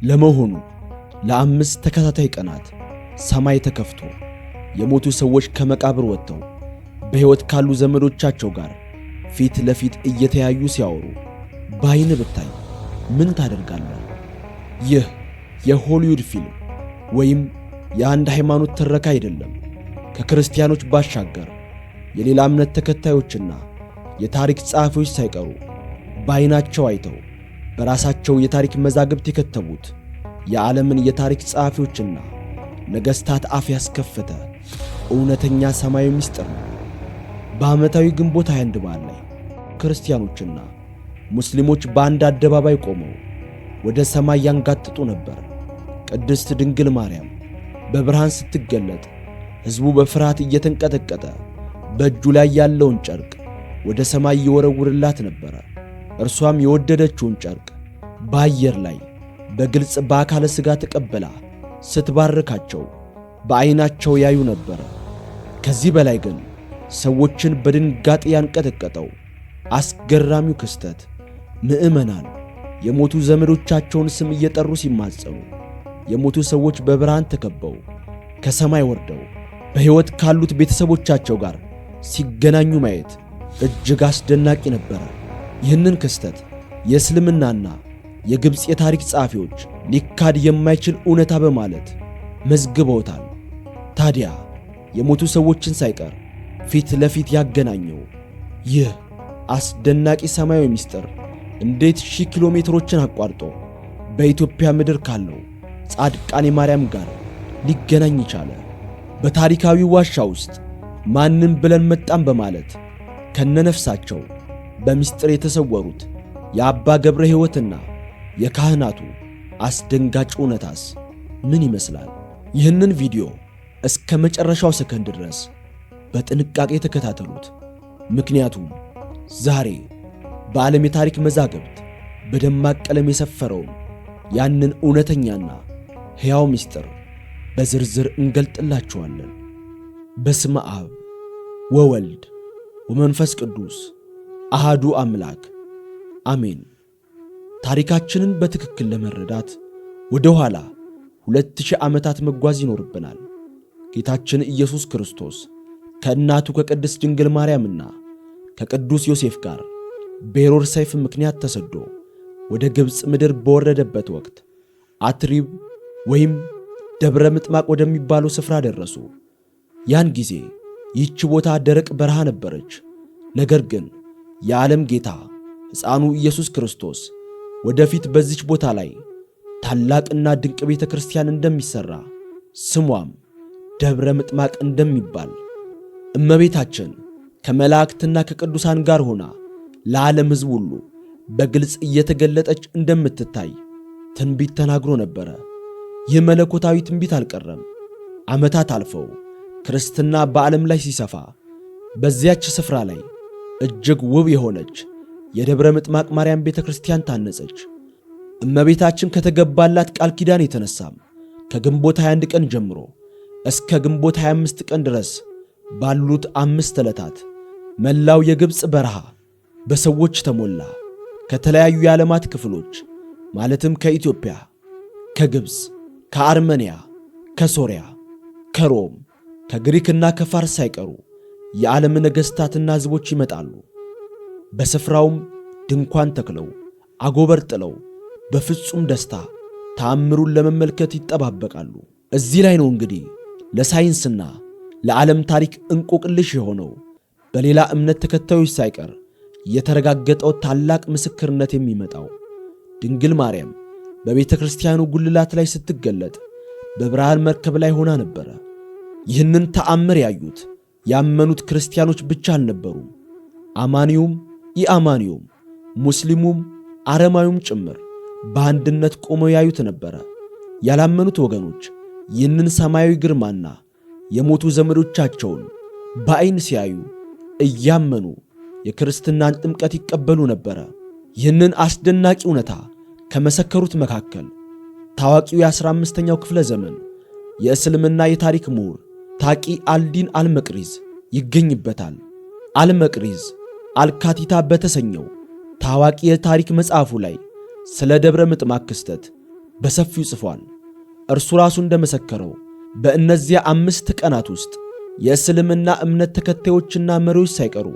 ለመሆኑ ለአምስት ተከታታይ ቀናት ሰማይ ተከፍቶ የሞቱ ሰዎች ከመቃብር ወጥተው በሕይወት ካሉ ዘመዶቻቸው ጋር ፊት ለፊት እየተያዩ ሲያወሩ በዓይን ብታይ ምን ታደርጋለህ? ይህ የሆሊውድ ፊልም ወይም የአንድ ሃይማኖት ትረካ አይደለም። ከክርስቲያኖች ባሻገር የሌላ እምነት ተከታዮችና የታሪክ ጸሐፊዎች ሳይቀሩ በዓይናቸው አይተው በራሳቸው የታሪክ መዛግብት የከተቡት የዓለምን የታሪክ ጸሐፊዎችና ነገሥታት አፍ ያስከፈተ እውነተኛ ሰማያዊ ምስጢር ነው። በዓመታዊ ግንቦት 21 በዓል ላይ ክርስቲያኖችና ሙስሊሞች በአንድ አደባባይ ቆመው ወደ ሰማይ ያንጋጥጡ ነበር። ቅድስት ድንግል ማርያም በብርሃን ስትገለጥ ሕዝቡ በፍርሃት እየተንቀጠቀጠ በእጁ ላይ ያለውን ጨርቅ ወደ ሰማይ ይወረውርላት ነበር። እርሷም የወደደችውን ጨርቅ በአየር ላይ በግልጽ በአካለ ሥጋ ተቀብላ ስትባርካቸው በዓይናቸው ያዩ ነበር። ከዚህ በላይ ግን ሰዎችን በድንጋጤ ያንቀጠቀጠው አስገራሚው ክስተት ምዕመናን የሞቱ ዘመዶቻቸውን ስም እየጠሩ ሲማጸኑ፣ የሞቱ ሰዎች በብርሃን ተከበው ከሰማይ ወርደው በሕይወት ካሉት ቤተሰቦቻቸው ጋር ሲገናኙ ማየት እጅግ አስደናቂ ነበር። ይህንን ክስተት የእስልምናና የግብፅ የታሪክ ጸሐፊዎች ሊካድ የማይችል እውነታ በማለት መዝግበውታል። ታዲያ የሞቱ ሰዎችን ሳይቀር ፊት ለፊት ያገናኘው ይህ አስደናቂ ሰማያዊ ምስጢር እንዴት 1000 ኪሎ ሜትሮችን አቋርጦ በኢትዮጵያ ምድር ካለው ጻድቃኔ ማርያም ጋር ሊገናኝ ይቻለ? በታሪካዊ ዋሻ ውስጥ ማንም ብለን መጣም በማለት ከነነፍሳቸው በምስጢር የተሰወሩት የአባ ገብረ ሕይወትና የካህናቱ አስደንጋጭ እውነታስ ምን ይመስላል? ይህንን ቪዲዮ እስከ መጨረሻው ሰከንድ ድረስ በጥንቃቄ ተከታተሉት። ምክንያቱም ዛሬ በዓለም የታሪክ መዛግብት በደማቅ ቀለም የሰፈረውን ያንን እውነተኛና ሕያው ምስጢር በዝርዝር እንገልጥላችኋለን። በስመ አብ ወወልድ ወመንፈስ ቅዱስ አሃዱ አምላክ አሜን። ታሪካችንን በትክክል ለመረዳት ወደ ኋላ 2000 ዓመታት መጓዝ ይኖርብናል። ጌታችን ኢየሱስ ክርስቶስ ከእናቱ ከቅድስት ድንግል ማርያምና ከቅዱስ ዮሴፍ ጋር በሄሮድስ ሰይፍ ምክንያት ተሰዶ ወደ ግብፅ ምድር በወረደበት ወቅት አትሪብ ወይም ደብረ ምጥማቅ ወደሚባለው ስፍራ ደረሱ። ያን ጊዜ ይህች ቦታ ደረቅ በረሃ ነበረች። ነገር ግን የዓለም ጌታ ሕፃኑ ኢየሱስ ክርስቶስ ወደፊት በዚች ቦታ ላይ ታላቅና ድንቅ ቤተ ክርስቲያን እንደሚሠራ ስሟም ደብረ ምጥማቅ እንደሚባል እመቤታችን ከመላእክትና ከቅዱሳን ጋር ሆና ለዓለም ሕዝብ ሁሉ በግልጽ እየተገለጠች እንደምትታይ ትንቢት ተናግሮ ነበረ። ይህ መለኮታዊ ትንቢት አልቀረም። ዓመታት አልፈው ክርስትና በዓለም ላይ ሲሰፋ በዚያች ስፍራ ላይ እጅግ ውብ የሆነች የደብረ ምጥማቅ ማርያም ቤተ ክርስቲያን ታነጸች። እመቤታችን ከተገባላት ቃል ኪዳን የተነሳም ከግንቦት 21 ቀን ጀምሮ እስከ ግንቦት 25 ቀን ድረስ ባሉት 5 ዕለታት መላው የግብፅ በረሃ በሰዎች ተሞላ። ከተለያዩ የዓለማት ክፍሎች ማለትም ከኢትዮጵያ፣ ከግብፅ፣ ከአርመንያ፣ ከሶርያ፣ ከሮም፣ ከግሪክና ከፋርስ ሳይቀሩ የዓለም ነገሥታትና ሕዝቦች ይመጣሉ። በስፍራውም ድንኳን ተክለው አጎበር ጥለው በፍጹም ደስታ ተአምሩን ለመመልከት ይጠባበቃሉ። እዚህ ላይ ነው እንግዲህ ለሳይንስና ለዓለም ታሪክ እንቆቅልሽ የሆነው በሌላ እምነት ተከታዮች ሳይቀር የተረጋገጠው ታላቅ ምስክርነት የሚመጣው። ድንግል ማርያም በቤተ ክርስቲያኑ ጉልላት ላይ ስትገለጥ በብርሃን መርከብ ላይ ሆና ነበረ። ይህንን ተአምር ያዩት ያመኑት ክርስቲያኖች ብቻ አልነበሩም። አማኒውም ኢአማኒውም፣ ሙስሊሙም አረማዩም ጭምር በአንድነት ቆመው ያዩት ነበረ። ያላመኑት ወገኖች ይህንን ሰማያዊ ግርማና የሞቱ ዘመዶቻቸውን በዓይን ሲያዩ እያመኑ የክርስትናን ጥምቀት ይቀበሉ ነበረ። ይህንን አስደናቂ እውነታ ከመሰከሩት መካከል ታዋቂው የ15ኛው ክፍለ ዘመን የእስልምና የታሪክ ምሁር ታቂ አልዲን አልመቅሪዝ ይገኝበታል። አልመቅሪዝ አልካቲታ በተሰኘው ታዋቂ የታሪክ መጽሐፉ ላይ ስለ ደብረ ምጥማቅ ክስተት በሰፊው ጽፏል። እርሱ ራሱ እንደመሰከረው በእነዚያ 5 ቀናት ውስጥ የእስልምና እምነት ተከታዮችና መሪዎች ሳይቀሩ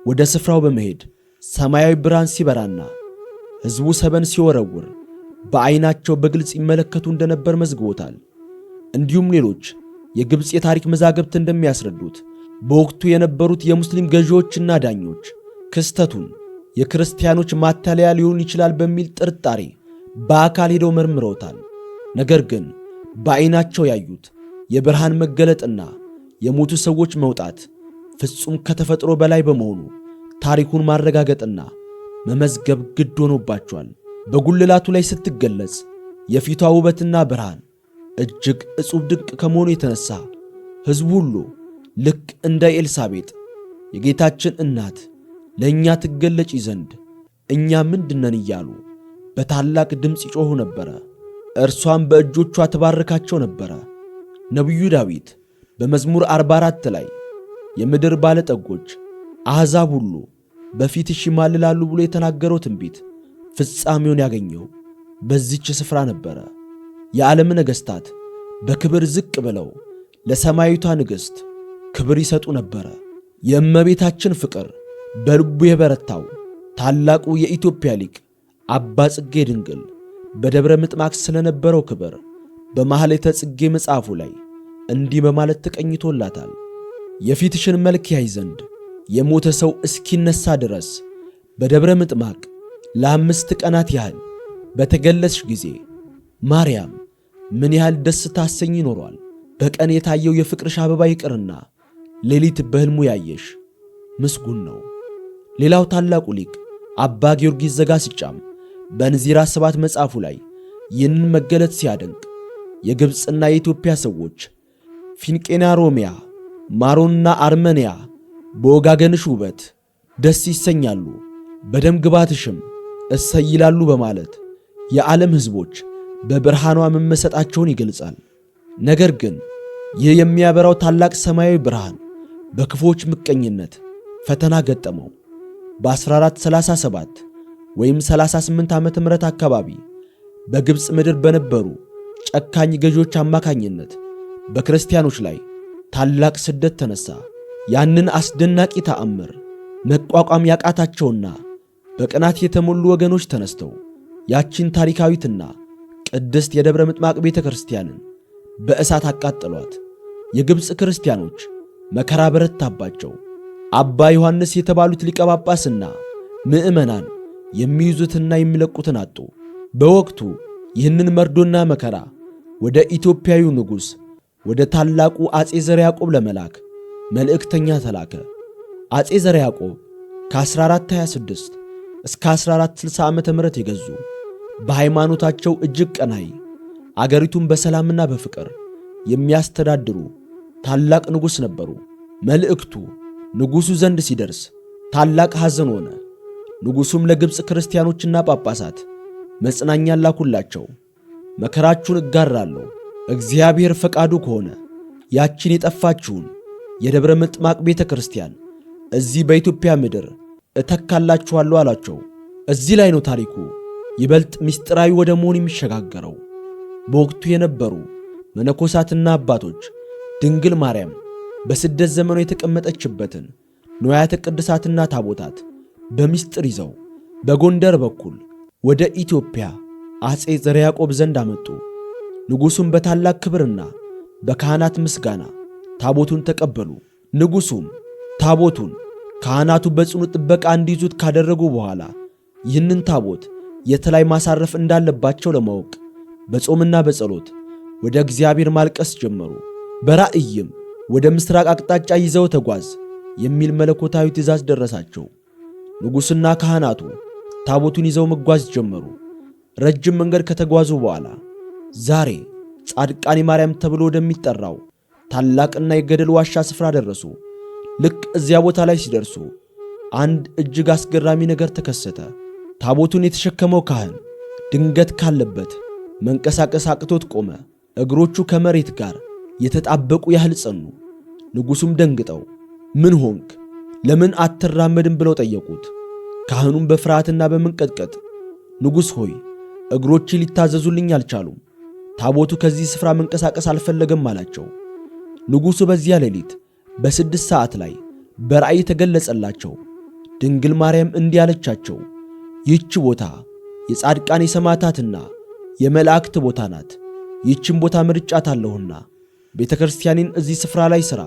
ወደ ስፍራው በመሄድ ሰማያዊ ብርሃን ሲበራና ሕዝቡ ሰበን ሲወረውር በዐይናቸው በግልጽ ይመለከቱ እንደነበር መዝግቦታል። እንዲሁም ሌሎች የግብፅ የታሪክ መዛግብት እንደሚያስረዱት በወቅቱ የነበሩት የሙስሊም ገዢዎችና ዳኞች ክስተቱን የክርስቲያኖች ማታለያ ሊሆን ይችላል በሚል ጥርጣሬ በአካል ሄደው መርምረውታል። ነገር ግን በዐይናቸው ያዩት የብርሃን መገለጥና የሞቱ ሰዎች መውጣት ፍጹም ከተፈጥሮ በላይ በመሆኑ ታሪኩን ማረጋገጥና መመዝገብ ግድ ሆኖባቸዋል። በጉልላቱ ላይ ስትገለጽ የፊቷ ውበትና ብርሃን እጅግ እጹብ ድንቅ ከመሆኑ የተነሳ ሕዝቡ ሁሉ ልክ እንደ ኤልሳቤጥ የጌታችን እናት ለእኛ ትገለጪ ዘንድ እኛ ምንድነን እያሉ በታላቅ ድምፅ ይጮኹ ነበረ። እርሷም በእጆቿ ትባርካቸው ነበረ። ነቢዩ ዳዊት በመዝሙር 44 ላይ የምድር ባለጠጎች አሕዛብ ሁሉ በፊትሽ ይማልላሉ ብሎ የተናገረው ትንቢት ፍጻሜውን ያገኘው በዚች ስፍራ ነበረ። የዓለም ነገሥታት በክብር ዝቅ ብለው ለሰማያዊቷ ንግሥት ክብር ይሰጡ ነበረ። የእመቤታችን ፍቅር በልቡ የበረታው ታላቁ የኢትዮጵያ ሊቅ አባ ጽጌ ድንግል በደብረ ምጥማቅ ስለነበረው ክብር በማኅሌተ ጽጌ መጽሐፉ ላይ እንዲህ በማለት ተቀኝቶላታል። የፊትሽን መልክ ያይ ዘንድ የሞተ ሰው እስኪነሳ ድረስ በደብረ ምጥማቅ ለ5 ቀናት ያህል በተገለጽሽ ጊዜ ማርያም ምን ያህል ደስ ታሰኝ ይኖሯል። በቀን የታየው የፍቅርሽ አበባ ይቅርና ሌሊት በሕልሙ ያየሽ ምስጉን ነው። ሌላው ታላቁ ሊቅ አባ ጊዮርጊስ ዘጋስጫም በእንዚራ 7 መጽሐፉ ላይ ይህንን መገለጥ ሲያደንቅ የግብፅና የኢትዮጵያ ሰዎች ፊንቄና፣ ሮሚያ፣ ማሮንና አርመንያ በወጋገንሽ ውበት ደስ ይሰኛሉ፣ በደም ግባትሽም እሰይ ይላሉ በማለት የዓለም ሕዝቦች በብርሃኗ መመሰጣቸውን ይገልጻል። ነገር ግን ይህ የሚያበራው ታላቅ ሰማያዊ ብርሃን በክፎች ምቀኝነት ፈተና ገጠመው። በ1437 ወይም 38 ዓመተ ምህረት አካባቢ በግብፅ ምድር በነበሩ ጨካኝ ገዢዎች አማካኝነት በክርስቲያኖች ላይ ታላቅ ስደት ተነሳ። ያንን አስደናቂ ተአምር መቋቋም ያቃታቸውና በቅናት የተሞሉ ወገኖች ተነስተው ያቺን ታሪካዊትና ቅድስት የደብረ ምጥማቅ ቤተ ክርስቲያንን በእሳት አቃጠሏት። የግብፅ ክርስቲያኖች መከራ በረታባቸው። አባ ዮሐንስ የተባሉት ሊቀ ጳጳስና ምዕመናን የሚይዙትና የሚለቁትን አጡ። በወቅቱ ይህንን መርዶና መከራ ወደ ኢትዮጵያዊው ንጉሥ ወደ ታላቁ አጼ ዘርዓ ያዕቆብ ለመላክ መልእክተኛ ተላከ። አጼ ዘርዓ ያዕቆብ ከ1426 እስከ 1460 ዓመተ ምህረት የገዙ በሃይማኖታቸው እጅግ ቀናይ፣ አገሪቱን በሰላምና በፍቅር የሚያስተዳድሩ ታላቅ ንጉሥ ነበሩ። መልእክቱ ንጉሡ ዘንድ ሲደርስ ታላቅ ሐዘን ሆነ። ንጉሡም ለግብፅ ክርስቲያኖችና ጳጳሳት መጽናኛን ላኩላቸው። መከራችሁን እጋራለሁ፣ እግዚአብሔር ፈቃዱ ከሆነ ያችን የጠፋችውን የደብረ ምጥማቅ ቤተ ክርስቲያን እዚህ በኢትዮጵያ ምድር እተካላችኋለሁ አላቸው። እዚህ ላይ ነው ታሪኩ ይበልጥ ምስጢራዊ ወደ መሆን የሚሸጋገረው። በወቅቱ የነበሩ መነኮሳትና አባቶች ድንግል ማርያም በስደት ዘመኑ የተቀመጠችበትን ንዋያተ ቅድሳትና ታቦታት በምስጢር ይዘው በጎንደር በኩል ወደ ኢትዮጵያ አጼ ዘርዓ ያዕቆብ ዘንድ አመጡ። ንጉሡም በታላቅ ክብርና በካህናት ምስጋና ታቦቱን ተቀበሉ። ንጉሡም ታቦቱን ካህናቱ በጽኑ ጥበቃ እንዲይዙት ካደረጉ በኋላ ይህንን ታቦት የት ላይ ማሳረፍ እንዳለባቸው ለማወቅ በጾምና በጸሎት ወደ እግዚአብሔር ማልቀስ ጀመሩ። በራእይም ወደ ምስራቅ አቅጣጫ ይዘው ተጓዝ የሚል መለኮታዊ ትእዛዝ ደረሳቸው። ንጉሡና ካህናቱ ታቦቱን ይዘው መጓዝ ጀመሩ። ረጅም መንገድ ከተጓዙ በኋላ ዛሬ ጻድቃኔ ማርያም ተብሎ ወደሚጠራው ታላቅና የገደል ዋሻ ስፍራ ደረሱ። ልክ እዚያ ቦታ ላይ ሲደርሱ አንድ እጅግ አስገራሚ ነገር ተከሰተ። ታቦቱን የተሸከመው ካህን ድንገት ካለበት መንቀሳቀስ አቅቶት ቆመ። እግሮቹ ከመሬት ጋር የተጣበቁ ያህል ጸኑ። ንጉሡም ደንግጠው ምን ሆንክ? ለምን አትራመድም? ብለው ጠየቁት። ካህኑም በፍርሃትና በመንቀጥቀጥ ንጉሥ ሆይ እግሮቼ ሊታዘዙልኝ አልቻሉም። ታቦቱ ከዚህ ስፍራ መንቀሳቀስ አልፈለገም አላቸው። ንጉሡ በዚያ ሌሊት በ6 ሰዓት ላይ በራእይ ተገለጸላቸው። ድንግል ማርያም እንዲህ አለቻቸው፣ ይህች ቦታ የጻድቃን የሰማዕታትና የመላእክት ቦታ ናት። ይህችን ቦታ መርጫታለሁና ቤተ ክርስቲያኔን እዚህ ስፍራ ላይ ሥራ።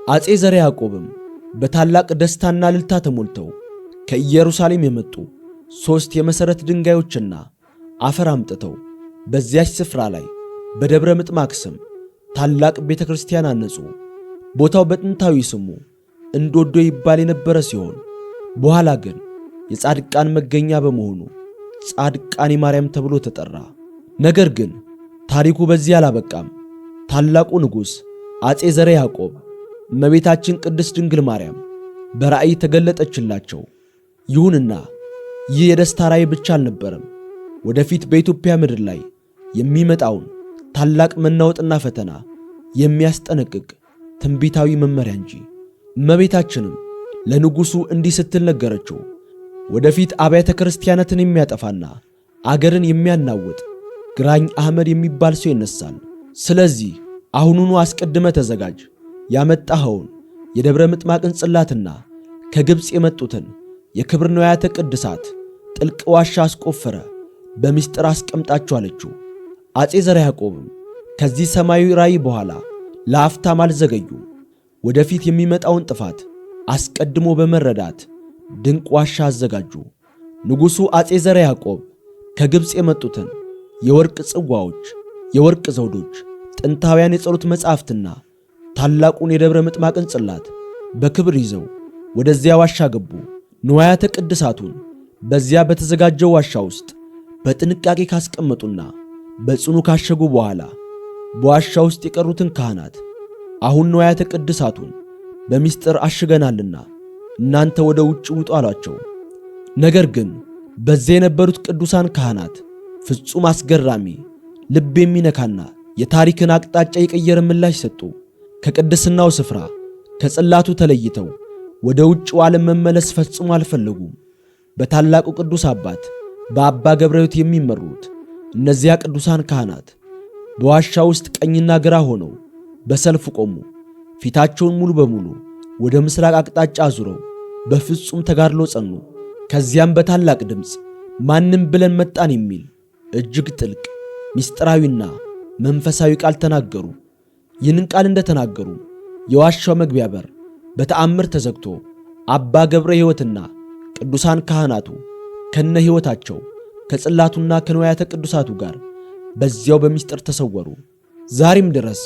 አፄ ዘርዓ ያዕቆብም በታላቅ ደስታና እልልታ ተሞልተው ከኢየሩሳሌም የመጡ 3 የመሠረት ድንጋዮችና አፈር አምጥተው በዚያች ስፍራ ላይ በደብረ ምጥማቅ ስም ታላቅ ቤተ ክርስቲያን አነጹ። ቦታው በጥንታዊ ስሙ እንዶዶ ይባል የነበረ ሲሆን በኋላ ግን የጻድቃን መገኛ በመሆኑ ጻድቃኔ ማርያም ተብሎ ተጠራ። ነገር ግን ታሪኩ በዚህ አላበቃም። ታላቁ ንጉሥ አፄ ዘርዓ ያዕቆብ እመቤታችን ቅድስት ድንግል ማርያም በራእይ ተገለጠችላቸው። ይሁንና ይህ የደስታ ራእይ ብቻ አልነበረም። ወደፊት በኢትዮጵያ ምድር ላይ የሚመጣውን ታላቅ መናወጥና ፈተና የሚያስጠነቅቅ ትንቢታዊ መመሪያ እንጂ። እመቤታችንም ለንጉሡ እንዲህ ስትል ነገረችው፣ ወደፊት አብያተ ክርስቲያናትን የሚያጠፋና አገርን የሚያናውጥ ግራኝ አህመድ የሚባል ሰው ይነሳል። ስለዚህ አሁኑኑ አስቀድመ ተዘጋጅ። ያመጣኸውን የደብረ ምጥማቅን ጽላትና ከግብፅ የመጡትን የክብር ንዋያተ ቅድሳት ጥልቅ ዋሻ አስቆፈረ፣ በምስጢር አስቀምጣቸው አለችው። አፄ ዘርዓ ያዕቆብም ከዚህ ሰማያዊ ራእይ በኋላ ለአፍታም አልዘገዩም። ወደፊት የሚመጣውን ጥፋት አስቀድሞ በመረዳት ድንቅ ዋሻ አዘጋጁ። ንጉሡ አፄ ዘርዓ ያዕቆብ ከግብፅ የመጡትን የወርቅ ጽዋዎች፣ የወርቅ ዘውዶች፣ ጥንታውያን የጸሎት መጻሕፍትና ታላቁን የደብረ ምጥማቅን ጽላት በክብር ይዘው ወደዚያ ዋሻ ገቡ። ንዋያተ ቅድሳቱን በዚያ በተዘጋጀው ዋሻ ውስጥ በጥንቃቄ ካስቀመጡና በጽኑ ካሸጉ በኋላ በዋሻ ውስጥ የቀሩትን ካህናት አሁን ንዋያተ ቅድሳቱን በምስጢር አሽገናልና እናንተ ወደ ውጭ ውጡ አሏቸው። ነገር ግን በዚያ የነበሩት ቅዱሳን ካህናት ፍጹም አስገራሚ፣ ልብ የሚነካና የታሪክን አቅጣጫ የቀየረ ምላሽ ሰጡ። ከቅድስናው ስፍራ ከጽላቱ ተለይተው ወደ ውጭው ዓለም መመለስ ፈጽሞ አልፈለጉም። በታላቁ ቅዱስ አባት በአባ ገብረ ሕይወት የሚመሩት እነዚያ ቅዱሳን ካህናት በዋሻ ውስጥ ቀኝና ግራ ሆነው በሰልፍ ቆሙ። ፊታቸውን ሙሉ በሙሉ ወደ ምስራቅ አቅጣጫ አዙረው በፍጹም ተጋድሎ ጸኑ። ከዚያም በታላቅ ድምፅ ማንም ብለን መጣን የሚል እጅግ ጥልቅ ምስጢራዊና መንፈሳዊ ቃል ተናገሩ። ይህንን ቃል እንደተናገሩ የዋሻው መግቢያ በር በተአምር ተዘግቶ አባ ገብረ ሕይወትና ቅዱሳን ካህናቱ ከነ ሕይወታቸው ከጽላቱና ከንዋያተ ቅዱሳቱ ጋር በዚያው በምስጢር ተሰወሩ። ዛሬም ድረስ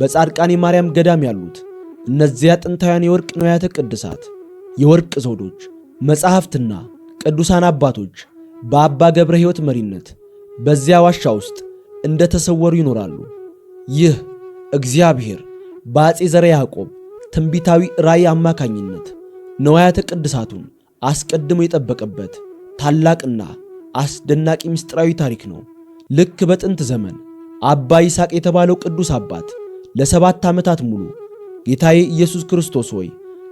በጻድቃኔ ማርያም ገዳም ያሉት እነዚያ ጥንታውያን የወርቅ ንዋያተ ቅድሳት፣ የወርቅ ዘውዶች፣ መጻሕፍትና ቅዱሳን አባቶች በአባ ገብረ ሕይወት መሪነት በዚያ ዋሻ ውስጥ እንደ ተሰወሩ ይኖራሉ። ይህ እግዚአብሔር በአፄ ዘርዓ ያዕቆብ ትንቢታዊ ራእይ አማካኝነት ንዋያተ ቅድሳቱን አስቀድሞ የጠበቀበት ታላቅና አስደናቂ ምስጢራዊ ታሪክ ነው። ልክ በጥንት ዘመን አባ ይስሐቅ የተባለው ቅዱስ አባት ለ7 ዓመታት ሙሉ ጌታዬ ኢየሱስ ክርስቶስ ሆይ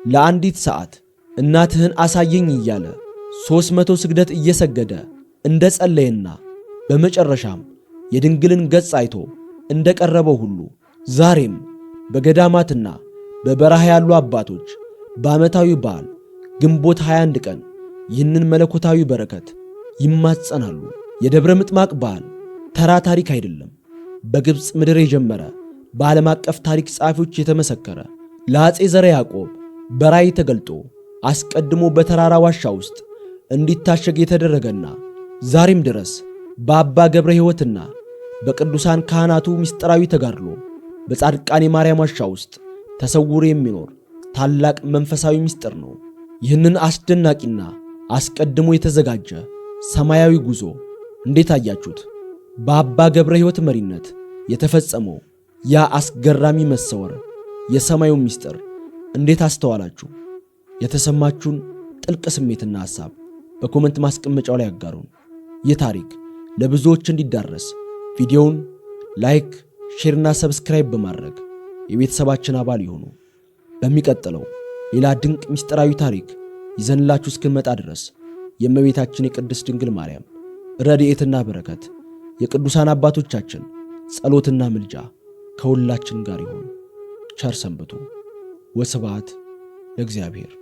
ለአንዲት ሰዓት እናትህን አሳየኝ እያለ 300 ስግደት እየሰገደ እንደ ጸለየና በመጨረሻም የድንግልን ገጽ አይቶ እንደ ቀረበው ሁሉ ዛሬም በገዳማትና በበረሃ ያሉ አባቶች በዓመታዊ በዓል ግንቦት 21 ቀን ይህንን መለኮታዊ በረከት ይማጸናሉ። የደብረ ምጥማቅ በዓል ተራ ታሪክ አይደለም። በግብፅ ምድር የጀመረ በዓለም አቀፍ ታሪክ ጸሐፊዎች የተመሰከረ ለአፄ ዘርዓ ያዕቆብ በራእይ ተገልጦ አስቀድሞ በተራራ ዋሻ ውስጥ እንዲታሸግ የተደረገና ዛሬም ድረስ በአባ ገብረ ሕይወትና በቅዱሳን ካህናቱ ምስጢራዊ ተጋድሎ በጻድቃኔ ማርያም ዋሻ ውስጥ ተሰውሮ የሚኖር ታላቅ መንፈሳዊ ምስጢር ነው። ይህንን አስደናቂና አስቀድሞ የተዘጋጀ ሰማያዊ ጉዞ እንዴት አያችሁት? በአባ ገብረ ሕይወት መሪነት የተፈጸመው ያ አስገራሚ መሰወር የሰማዩ ምስጢር እንዴት አስተዋላችሁ? የተሰማችሁን ጥልቅ ስሜትና ሐሳብ በኮመንት ማስቀመጫው ላይ አጋሩን። ይህ ታሪክ ለብዙዎች እንዲዳረስ ቪዲዮውን ላይክ፣ ሼርና ሰብስክራይብ በማድረግ የቤተሰባችን አባል ይሁኑ። በሚቀጥለው ሌላ ድንቅ ምስጢራዊ ታሪክ ይዘንላችሁ እስክንመጣ ድረስ የእመቤታችን የቅድስት ድንግል ማርያም ረድኤትና በረከት የቅዱሳን አባቶቻችን ጸሎትና ምልጃ ከሁላችን ጋር ይሁን። ቸር ሰንብቱ። ወስብሐት ለእግዚአብሔር።